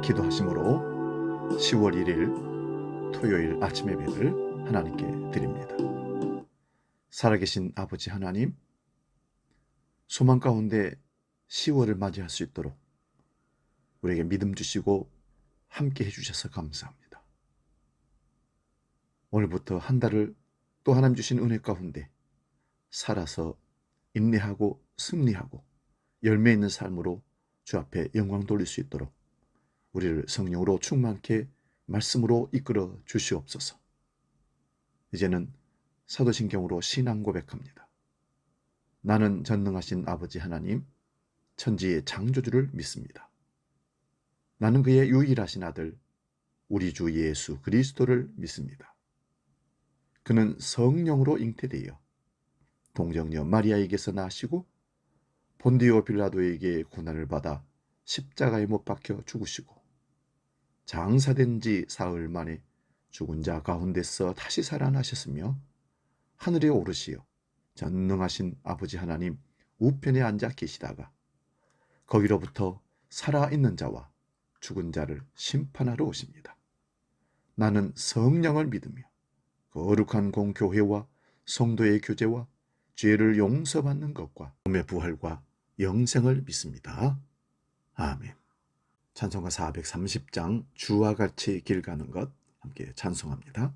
기도하심으로 10월 1일 토요일 아침 예배를 하나님께 드립니다. 살아계신 아버지 하나님, 소망 가운데 10월을 맞이할 수 있도록 우리에게 믿음 주시고 함께 해주셔서 감사합니다. 오늘부터 한 달을 또 하나님 주신 은혜 가운데 살아서 인내하고 승리하고 열매 있는 삶으로 주 앞에 영광 돌릴 수 있도록 우리를 성령으로 충만케 말씀으로 이끌어 주시옵소서. 이제는 사도신경으로 신앙 고백합니다. 나는 전능하신 아버지 하나님, 천지의 창조주를 믿습니다. 나는 그의 유일하신 아들, 우리 주 예수 그리스도를 믿습니다. 그는 성령으로 잉태되어 동정녀 마리아에게서 나시고 본디오 빌라도에게 고난을 받아 십자가에 못 박혀 죽으시고 장사된 지 사흘 만에 죽은 자 가운데서 다시 살아나셨으며 하늘에 오르시어 전능하신 아버지 하나님 우편에 앉아 계시다가 거기로부터 살아있는 자와 죽은 자를 심판하러 오십니다. 나는 성령을 믿으며 거룩한 공교회와 성도의 교제와 죄를 용서받는 것과 몸의 부활과 영생을 믿습니다. 아멘. 찬송가 430장 주와 같이 길 가는 것 함께 찬송합니다.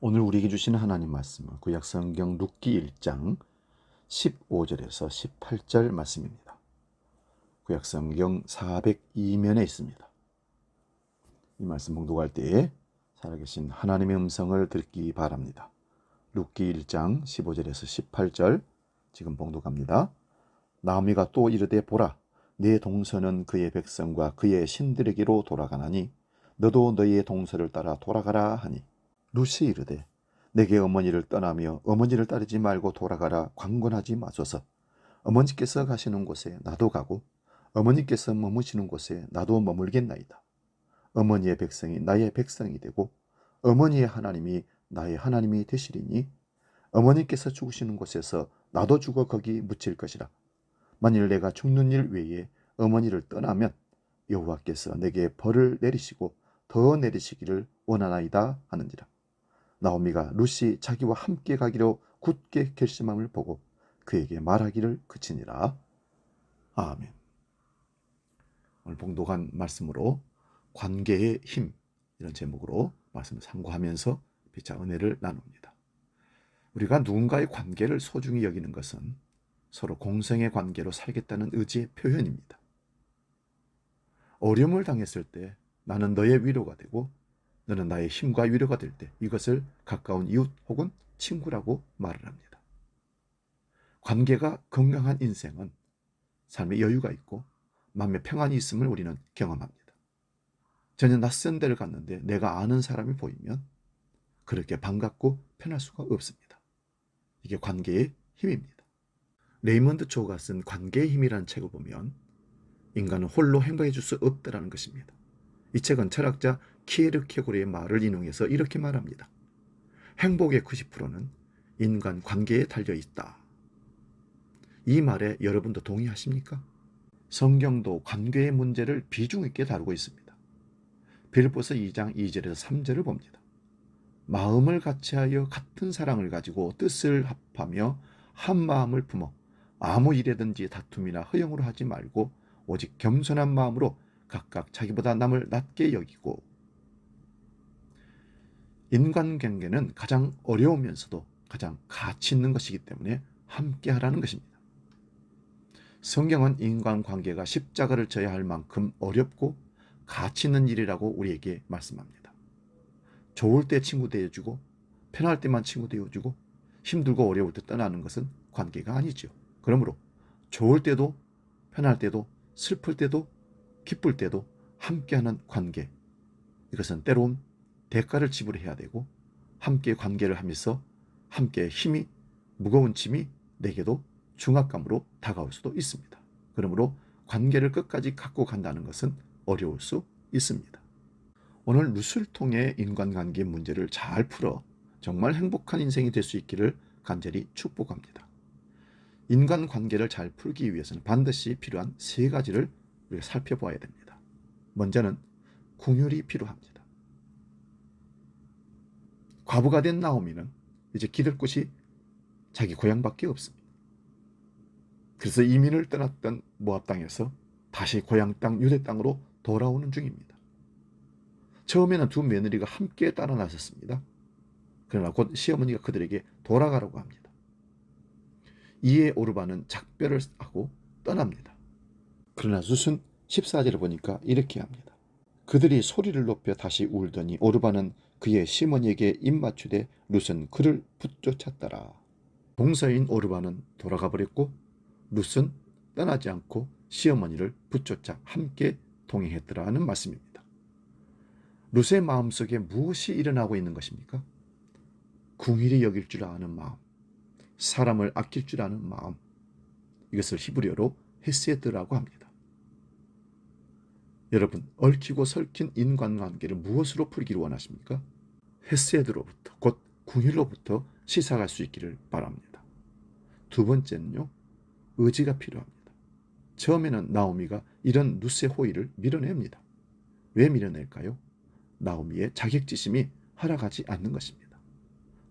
오늘 우리에게 주시는 하나님 말씀은 구약성경 룻기 1장 15절에서 18절 말씀입니다. 구약성경 402면에 있습니다. 이 말씀 봉독할 때에 살아계신 하나님의 음성을 듣기 바랍니다. 룻기 1장 15절에서 18절 지금 봉독합니다. 나오미가 또 이르되 보라, 내 동서는 그의 백성과 그의 신들에게로 돌아가나니 너도 너희의 동서를 따라 돌아가라 하니 룻이 이르되 내게 어머니를 떠나며 어머니를 따르지 말고 돌아가라 강권하지 마소서. 어머니께서 가시는 곳에 나도 가고 어머니께서 머무시는 곳에 나도 머물겠나이다. 어머니의 백성이 나의 백성이 되고 어머니의 하나님이 나의 하나님이 되시리니 어머니께서 죽으시는 곳에서 나도 죽어 거기 묻힐 것이라. 만일 내가 죽는 일 외에 어머니를 떠나면 여호와께서 내게 벌을 내리시고 더 내리시기를 원하나이다 하는지라. 나오미가 룻이 자기와 함께 가기로 굳게 결심함을 보고 그에게 말하기를 그치니라. 아멘. 오늘 봉독한 말씀으로 관계의 힘, 이런 제목으로 말씀을 상고하면서 피차 은혜를 나눕니다. 우리가 누군가의 관계를 소중히 여기는 것은 서로 공생의 관계로 살겠다는 의지의 표현입니다. 어려움을 당했을 때 나는 너의 위로가 되고 너는 나의 힘과 위로가 될 때 이것을 가까운 이웃 혹은 친구라고 말을 합니다. 관계가 건강한 인생은 삶에 여유가 있고 마음에 평안이 있음을 우리는 경험합니다. 전혀 낯선 데를 갔는데 내가 아는 사람이 보이면 그렇게 반갑고 편할 수가 없습니다. 이게 관계의 힘입니다. 레이먼드 초가 쓴 관계의 힘이라는 책을 보면 인간은 홀로 행복해 줄 수 없다는 것입니다. 이 책은 철학자 키에르케고르의 말을 인용해서 이렇게 말합니다. 행복의 90%는 인간 관계에 달려 있다. 이 말에 여러분도 동의하십니까? 성경도 관계의 문제를 비중 있게 다루고 있습니다. 빌립보서 2장 2절에서 3절을 봅니다. 마음을 같이하여 같은 사랑을 가지고 뜻을 합하며 한 마음을 품어 아무 일에든지 다툼이나 허영으로 하지 말고 오직 겸손한 마음으로 각각 자기보다 남을 낮게 여기고. 인간관계는 가장 어려우면서도 가장 가치 있는 것이기 때문에 함께 하라는 것입니다. 성경은 인간관계가 십자가를 져야 할 만큼 어렵고 가치 있는 일이라고 우리에게 말씀합니다. 좋을 때 친구 되어주고 편할 때만 친구 되어주고 힘들고 어려울 때 떠나는 것은 관계가 아니죠. 그러므로 좋을 때도 편할 때도 슬플 때도 기쁠 때도 함께하는 관계, 이것은 때로는 대가를 지불해야 되고 함께 관계를 하면서 함께 힘이 무거운 짐이 내게도 중압감으로 다가올 수도 있습니다. 그러므로 관계를 끝까지 갖고 간다는 것은 어려울 수 있습니다. 오늘 룻을 통해 인간관계 문제를 잘 풀어 정말 행복한 인생이 될 수 있기를 간절히 축복합니다. 인간관계를 잘 풀기 위해서는 반드시 필요한 세 가지를 우리가 살펴봐야 됩니다. 먼저는 긍휼이 필요합니다. 과부가 된 나오미는 이제 기댈 곳이 자기 고향밖에 없습니다. 그래서 이민을 떠났던 모압 땅에서 다시 고향 땅 유대 땅으로 돌아오는 중입니다. 처음에는 두 며느리가 함께 따라 나섰습니다. 그러나 곧 시어머니가 그들에게 돌아가라고 합니다. 이에 오르바는 작별을 하고 떠납니다. 그러나 룻은 14절을 보니까 이렇게 합니다. 그들이 소리를 높여 다시 울더니 오르바는 그의 시어머니에게 입맞추되 룻은 그를 붙쫓았더라. 동서인 오르바는 돌아가 버렸고 룻은 떠나지 않고 시어머니를 붙쫓아 함께 동행했더라는 말씀입니다. 룻의 마음속에 무엇이 일어나고 있는 것입니까? 긍휼히 여길 줄 아는 마음, 사람을 아낄 줄 아는 마음, 이것을 히브리어로 헤세드라고 합니다. 여러분, 얽히고 설킨 인간관계를 무엇으로 풀기를 원하십니까? 헤세드로부터, 곧 긍휼로부터 시작할 수 있기를 바랍니다. 두 번째는요, 의지가 필요합니다. 처음에는 나오미가 이런 룻의 호의를 밀어냅니다. 왜 밀어낼까요? 나오미의 자격지심이 허락하지 않는 것입니다.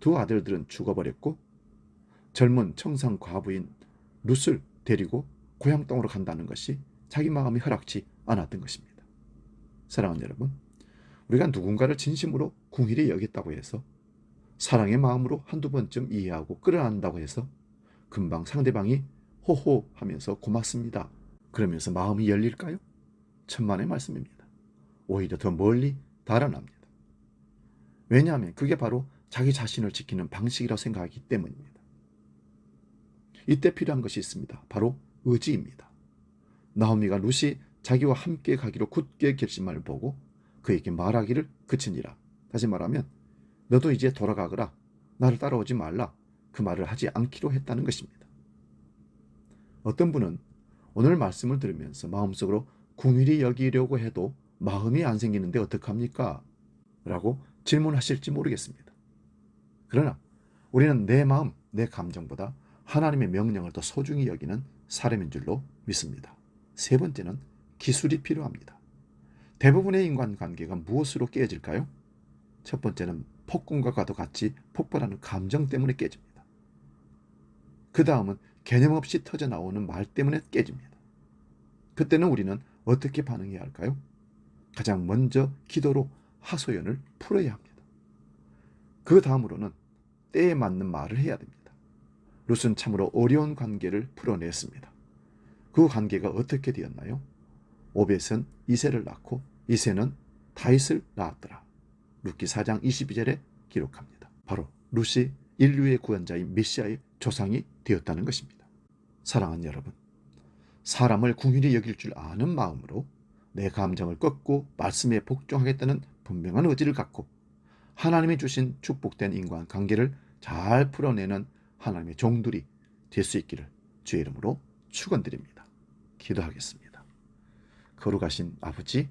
두 아들들은 죽어버렸고 젊은 청상 과부인 룻을 데리고 고향 땅으로 간다는 것이 자기 마음이 허락지 않았던 것입니다. 사랑하는 여러분, 우리가 누군가를 진심으로 긍휼히 여겼다고 해서 사랑의 마음으로 한두 번쯤 이해하고 끌어안는다고 해서 금방 상대방이 호호하면서 고맙습니다, 그러면서 마음이 열릴까요? 천만의 말씀입니다. 오히려 더 멀리 달아납니다. 왜냐하면 그게 바로 자기 자신을 지키는 방식이라고 생각하기 때문입니다. 이때 필요한 것이 있습니다. 바로 의지입니다. 나오미가 룻이 자기와 함께 가기로 굳게 결심을 보고 그에게 말하기를 그치니라. 다시 말하면 너도 이제 돌아가거라, 나를 따라오지 말라, 그 말을 하지 않기로 했다는 것입니다. 어떤 분은 오늘 말씀을 들으면서 마음속으로 긍휼히 여기려고 해도 마음이 안 생기는데 어떡합니까? 라고 질문하실지 모르겠습니다. 그러나 우리는 내 마음, 내 감정보다 하나님의 명령을 더 소중히 여기는 사람인 줄로 믿습니다. 세 번째는 기술이 필요합니다. 대부분의 인간관계가 무엇으로 깨질까요? 첫 번째는 폭군과도 같이 폭발하는 감정 때문에 깨집니다. 그 다음은 개념 없이 터져나오는 말 때문에 깨집니다. 그때는 우리는 어떻게 반응해야 할까요? 가장 먼저 기도로 하소연을 풀어야 합니다. 그 다음으로는 때에 맞는 말을 해야 됩니다. 룻은 참으로 어려운 관계를 풀어냈습니다. 그 관계가 어떻게 되었나요? 오벳은 이새를 낳고 이새는 다윗을 낳았더라. 룻기 4장 22절에 기록합니다. 바로 룻이 인류의 구원자인 메시아의 조상이 되었다는 것입니다. 사랑하는 여러분, 사람을 긍휼히 여길 줄 아는 마음으로 내 감정을 꺾고 말씀에 복종하겠다는 분명한 의지를 갖고 하나님이 주신 축복된 인간관계를 잘 풀어내는 하나님의 종들이 될 수 있기를 주의 이름으로 축원드립니다. 기도하겠습니다. 거룩하신 아버지,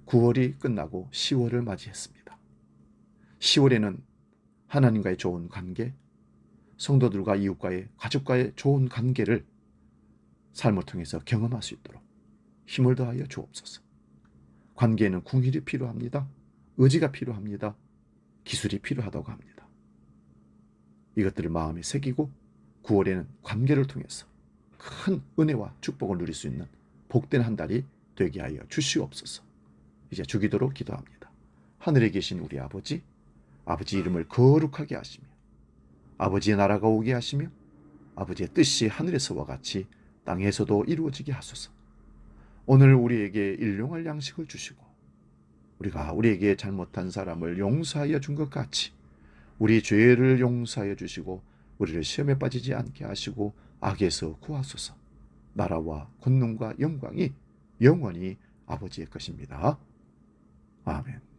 9월이 끝나고 10월을 맞이했습니다. 10월에는 하나님과의 좋은 관계, 성도들과 이웃과의 가족과의 좋은 관계를 삶을 통해서 경험할 수 있도록 힘을 더하여 주옵소서. 관계에는 궁일이 필요합니다. 의지가 필요합니다. 기술이 필요하다고 합니다. 이것들을 마음에 새기고 9월에는 관계를 통해서 큰 은혜와 축복을 누릴 수 있는 복된 한 달이 되게 하여 주시옵소서. 이제 주기도로 기도합니다. 하늘에 계신 우리 아버지, 아버지 이름을 거룩하게 하시며 아버지의 나라가 오게 하시며 아버지의 뜻이 하늘에서와 같이 땅에서도 이루어지게 하소서. 오늘 우리에게 일용할 양식을 주시고 우리가 우리에게 잘못한 사람을 용서하여 준 것 같이 우리 죄를 용서하여 주시고 우리를 시험에 빠지지 않게 하시고 악에서 구하소서. 나라와 권능과 영광이 영원히 아버지의 것입니다. 아멘.